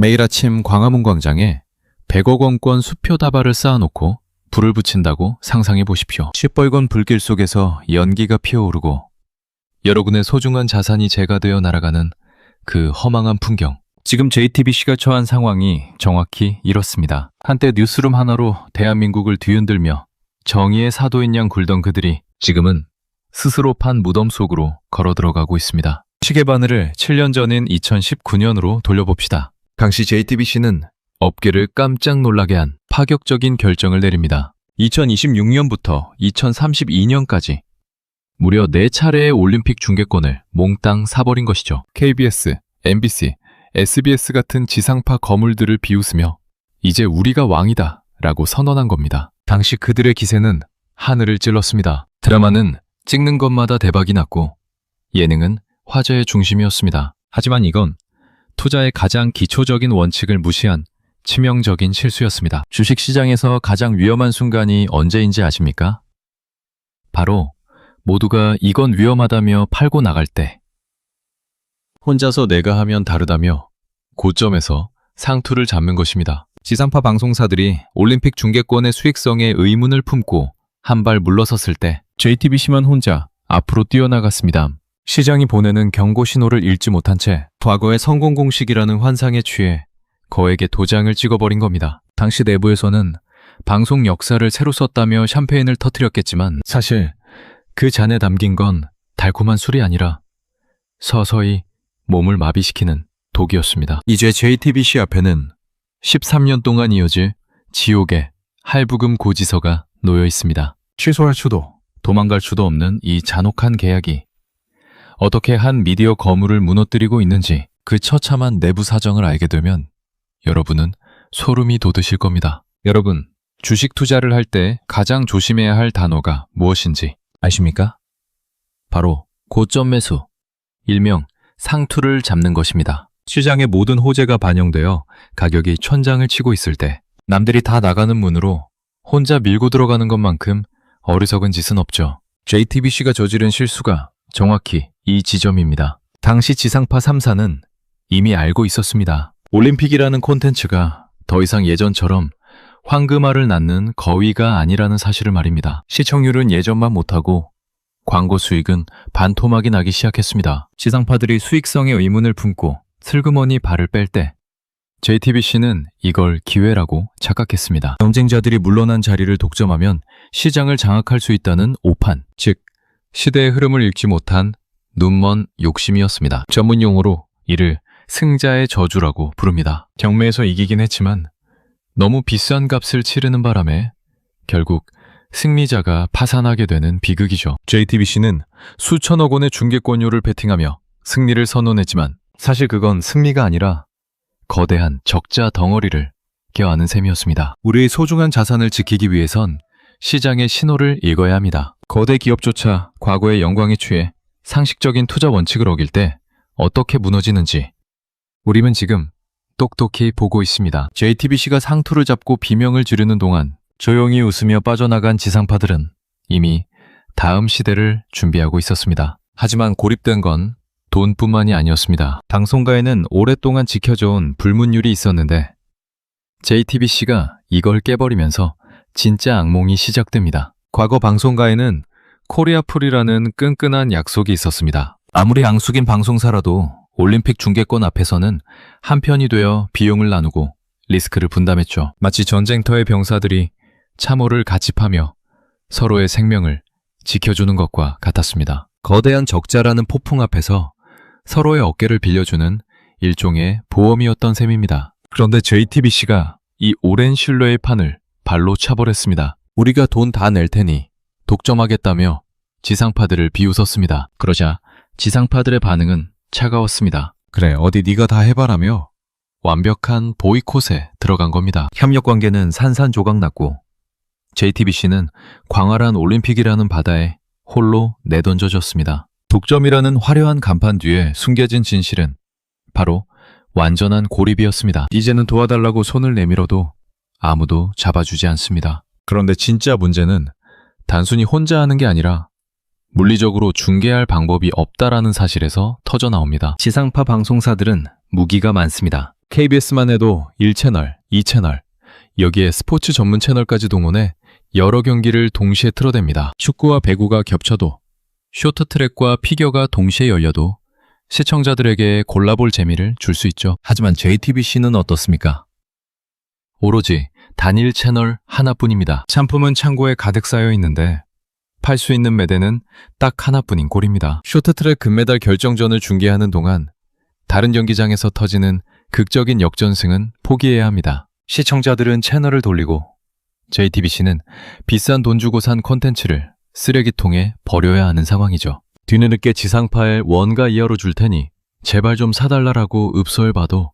매일 아침 광화문 광장에 100억 원권 수표 다발을 쌓아놓고 불을 붙인다고 상상해 보십시오. 시뻘건 불길 속에서 연기가 피어오르고 여러분의 소중한 자산이 재가 되어 날아가는 그 허망한 풍경. 지금 JTBC가 처한 상황이 정확히 이렇습니다. 한때 뉴스룸 하나로 대한민국을 뒤흔들며 정의의 사도인 양 굴던 그들이 지금은 스스로 판 무덤 속으로 걸어 들어가고 있습니다. 시계 바늘을 7년 전인 2019년으로 돌려봅시다. 당시 JTBC는 업계를 깜짝 놀라게 한 파격적인 결정을 내립니다. 2026년부터 2032년까지 무려 4차례의 올림픽 중계권을 몽땅 사버린 것이죠. KBS, MBC, SBS 같은 지상파 거물들을 비웃으며 이제 우리가 왕이다 라고 선언한 겁니다. 당시 그들의 기세는 하늘을 찔렀습니다. 드라마는 찍는 것마다 대박이 났고 예능은 화제의 중심이었습니다. 하지만 이건 투자의 가장 기초적인 원칙을 무시한 치명적인 실수였습니다. 주식시장에서 가장 위험한 순간이 언제인지 아십니까? 바로 모두가 이건 위험하다며 팔고 나갈 때. 혼자서 내가 하면 다르다며 고점에서 상투를 잡는 것입니다. 지상파 방송사들이 올림픽 중계권의 수익성에 의문을 품고 한 발 물러섰을 때 JTBC만 혼자 앞으로 뛰어나갔습니다. 시장이 보내는 경고 신호를 읽지 못한 채 과거의 성공 공식이라는 환상에 취해 거액의 도장을 찍어버린 겁니다. 당시 내부에서는 방송 역사를 새로 썼다며 샴페인을 터뜨렸겠지만 사실 그 잔에 담긴 건 달콤한 술이 아니라 서서히 몸을 마비시키는 독이었습니다. 이제 JTBC 앞에는 13년 동안 이어질 지옥의 할부금 고지서가 놓여 있습니다. 취소할 수도 도망갈 수도 없는 이 잔혹한 계약이 어떻게 한 미디어 거물을 무너뜨리고 있는지 그 처참한 내부 사정을 알게 되면 여러분은 소름이 돋으실 겁니다. 여러분, 주식 투자를 할 때 가장 조심해야 할 단어가 무엇인지 아십니까? 바로 고점 매수, 일명 상투를 잡는 것입니다. 시장의 모든 호재가 반영되어 가격이 천장을 치고 있을 때 남들이 다 나가는 문으로 혼자 밀고 들어가는 것만큼 어리석은 짓은 없죠. JTBC가 저지른 실수가 정확히 이 지점입니다. 당시 지상파 3사는 이미 알고 있었습니다. 올림픽이라는 콘텐츠가 더 이상 예전처럼 황금알을 낳는 거위가 아니라는 사실을 말입니다. 시청률은 예전만 못하고 광고 수익은 반토막이 나기 시작했습니다. 지상파들이 수익성에 의문을 품고 슬그머니 발을 뺄 때 JTBC는 이걸 기회라고 착각했습니다. 경쟁자들이 물러난 자리를 독점하면 시장을 장악할 수 있다는 오판, 즉 시대의 흐름을 읽지 못한 눈먼 욕심이었습니다. 전문 용어로 이를 승자의 저주라고 부릅니다. 경매에서 이기긴 했지만 너무 비싼 값을 치르는 바람에 결국 승리자가 파산하게 되는 비극이죠. JTBC는 수천억 원의 중계권료를 베팅하며 승리를 선언했지만 사실 그건 승리가 아니라 거대한 적자 덩어리를 껴안은 셈이었습니다. 우리의 소중한 자산을 지키기 위해선 시장의 신호를 읽어야 합니다. 거대 기업조차 과거의 영광에 취해 상식적인 투자 원칙을 어길 때 어떻게 무너지는지 우리는 지금 똑똑히 보고 있습니다. JTBC가 상투를 잡고 비명을 지르는 동안 조용히 웃으며 빠져나간 지상파들은 이미 다음 시대를 준비하고 있었습니다. 하지만 고립된 건 돈뿐만이 아니었습니다. 방송가에는 오랫동안 지켜져온 불문율이 있었는데 JTBC가 이걸 깨버리면서 진짜 악몽이 시작됩니다. 과거 방송가에는 코리아풀이라는 끈끈한 약속이 있었습니다. 아무리 양숙인 방송사라도 올림픽 중계권 앞에서는 한편이 되어 비용을 나누고 리스크를 분담했죠. 마치 전쟁터의 병사들이 참호를 같이 파며 서로의 생명을 지켜주는 것과 같았습니다. 거대한 적자라는 폭풍 앞에서 서로의 어깨를 빌려주는 일종의 보험이었던 셈입니다. 그런데 JTBC가 이 오랜 신뢰의 판을 발로 차버렸습니다. 우리가 돈 다 낼 테니 독점하겠다며 지상파들을 비웃었습니다. 그러자 지상파들의 반응은 차가웠습니다. 그래, 어디 네가 다 해봐라며 완벽한 보이콧에 들어간 겁니다. 협력관계는 산산조각 났고 JTBC는 광활한 올림픽이라는 바다에 홀로 내던져졌습니다. 독점이라는 화려한 간판 뒤에 숨겨진 진실은 바로 완전한 고립이었습니다. 이제는 도와달라고 손을 내밀어도 아무도 잡아주지 않습니다. 그런데 진짜 문제는 단순히 혼자 하는 게 아니라 물리적으로 중개할 방법이 없다라는 사실에서 터져나옵니다. 지상파 방송사들은 무기가 많습니다. KBS만 해도 1채널, 2채널, 여기에 스포츠 전문 채널까지 동원해 여러 경기를 동시에 틀어댑니다. 축구와 배구가 겹쳐도, 쇼트트랙과 피겨가 동시에 열려도 시청자들에게 골라볼 재미를 줄 수 있죠. 하지만 JTBC는 어떻습니까? 오로지 단일 채널 하나뿐입니다. 상품은 창고에 가득 쌓여 있는데 팔 수 있는 매대는 딱 하나뿐인 꼴입니다. 쇼트트랙 금메달 결정전을 중계하는 동안 다른 경기장에서 터지는 극적인 역전승은 포기해야 합니다. 시청자들은 채널을 돌리고 JTBC는 비싼 돈 주고 산 콘텐츠를 쓰레기통에 버려야 하는 상황이죠. 뒤늦게 지상파에 원가 이하로 줄 테니 제발 좀 사달라라고 읍소해봐도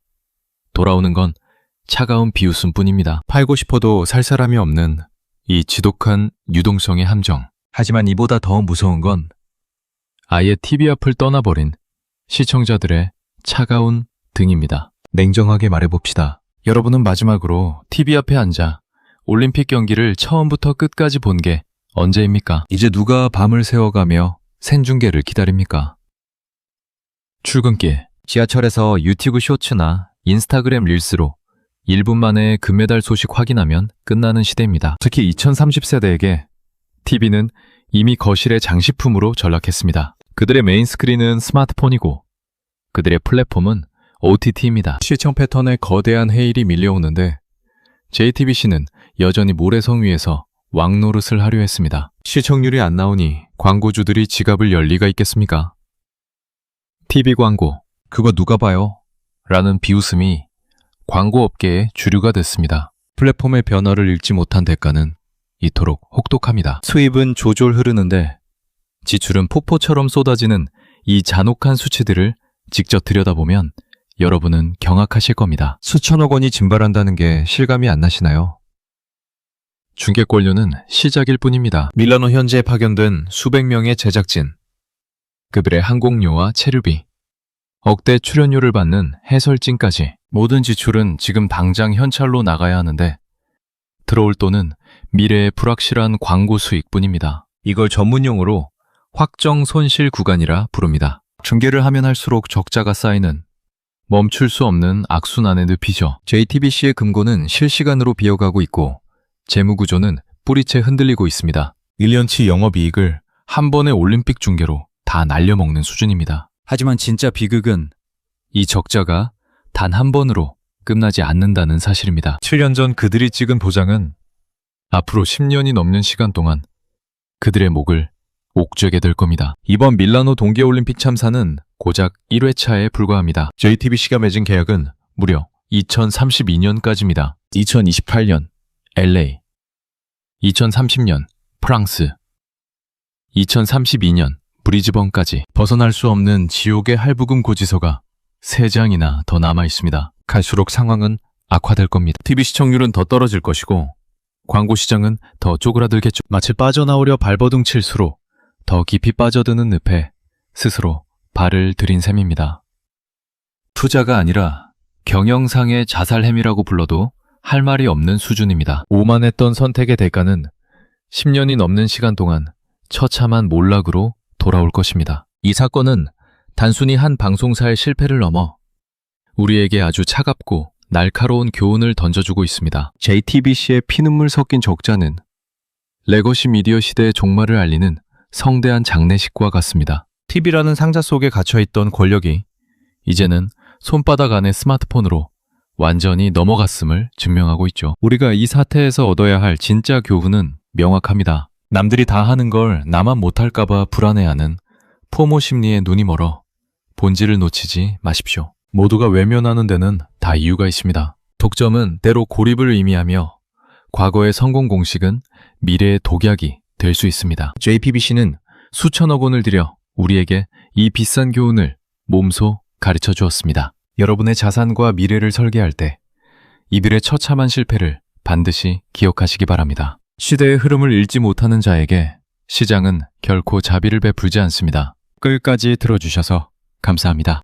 돌아오는 건 차가운 비웃음뿐입니다. 팔고 싶어도 살 사람이 없는 이 지독한 유동성의 함정. 하지만 이보다 더 무서운 건 아예 TV 앞을 떠나버린 시청자들의 차가운 등입니다. 냉정하게 말해봅시다. 여러분은 마지막으로 TV 앞에 앉아 올림픽 경기를 처음부터 끝까지 본 게 언제입니까? 이제 누가 밤을 새워가며 생중계를 기다립니까? 출근길, 지하철에서 유튜브 쇼츠나 인스타그램 릴스로 1분 만에 금메달 소식 확인하면 끝나는 시대입니다. 특히 2030세대에게 TV는 이미 거실의 장식품으로 전락했습니다. 그들의 메인 스크린은 스마트폰이고 그들의 플랫폼은 OTT입니다. 시청 패턴에 거대한 해일이 밀려오는데 JTBC는 여전히 모래성 위에서 왕노릇을 하려 했습니다. 시청률이 안 나오니 광고주들이 지갑을 열 리가 있겠습니까? TV 광고, 그거 누가 봐요? 라는 비웃음이 광고업계의 주류가 됐습니다. 플랫폼의 변화를 읽지 못한 대가는 이토록 혹독합니다. 수입은 조졸 흐르는데 지출은 폭포처럼 쏟아지는 이 잔혹한 수치들을 직접 들여다보면 여러분은 경악하실 겁니다. 수천억 원이 증발한다는 게 실감이 안 나시나요? 중계권료는 시작일 뿐입니다. 밀라노 현지에 파견된 수백 명의 제작진, 그들의 항공료와 체류비, 억대 출연료를 받는 해설진까지 모든 지출은 지금 당장 현찰로 나가야 하는데 들어올 돈은 미래의 불확실한 광고 수익뿐입니다. 이걸 전문용어로 확정 손실 구간이라 부릅니다. 중계를 하면 할수록 적자가 쌓이는 멈출 수 없는 악순환의 늪이죠. JTBC의 금고는 실시간으로 비어가고 있고 재무구조는 뿌리채 흔들리고 있습니다. 1년치 영업이익을 한 번의 올림픽 중계로 다 날려먹는 수준입니다. 하지만 진짜 비극은 이 적자가 단 한 번으로 끝나지 않는다는 사실입니다. 7년 전 그들이 찍은 도장은 앞으로 10년이 넘는 시간 동안 그들의 목을 옥죄게 될 겁니다. 이번 밀라노 동계올림픽 참사는 고작 1회차에 불과합니다. JTBC가 맺은 계약은 무려 2032년까지입니다. 2028년 LA, 2030년 프랑스, 2032년 브리즈번까지 벗어날 수 없는 지옥의 할부금 고지서가 3장이나 더 남아 있습니다. 갈수록 상황은 악화될 겁니다. TV 시청률은 더 떨어질 것이고 광고 시장은 더 쪼그라들겠죠. 마치 빠져나오려 발버둥 칠수록 더 깊이 빠져드는 늪에 스스로 발을 들인 셈입니다. 투자가 아니라 경영상의 자살행위라고 불러도 할 말이 없는 수준입니다. 오만했던 선택의 대가는 10년이 넘는 시간 동안 처참한 몰락으로 돌아올 것입니다. 이 사건은 단순히 한 방송사의 실패를 넘어 우리에게 아주 차갑고 날카로운 교훈을 던져주고 있습니다. JTBC의 피눈물 섞인 적자는 레거시 미디어 시대의 종말을 알리는 성대한 장례식과 같습니다. TV라는 상자 속에 갇혀있던 권력이 이제는 손바닥 안의 스마트폰으로 완전히 넘어갔음을 증명하고 있죠. 우리가 이 사태에서 얻어야 할 진짜 교훈은 명확합니다. 남들이 다 하는 걸 나만 못할까봐 불안해하는 포모 심리에 눈이 멀어 본질을 놓치지 마십시오. 모두가 외면하는 데는 다 이유가 있습니다. 독점은 때로 고립을 의미하며 과거의 성공 공식은 미래의 독약이 될 수 있습니다. JTBC는 수천억 원을 들여 우리에게 이 비싼 교훈을 몸소 가르쳐 주었습니다. 여러분의 자산과 미래를 설계할 때 이들의 처참한 실패를 반드시 기억하시기 바랍니다. 시대의 흐름을 읽지 못하는 자에게 시장은 결코 자비를 베풀지 않습니다. 끝까지 들어주셔서 감사합니다.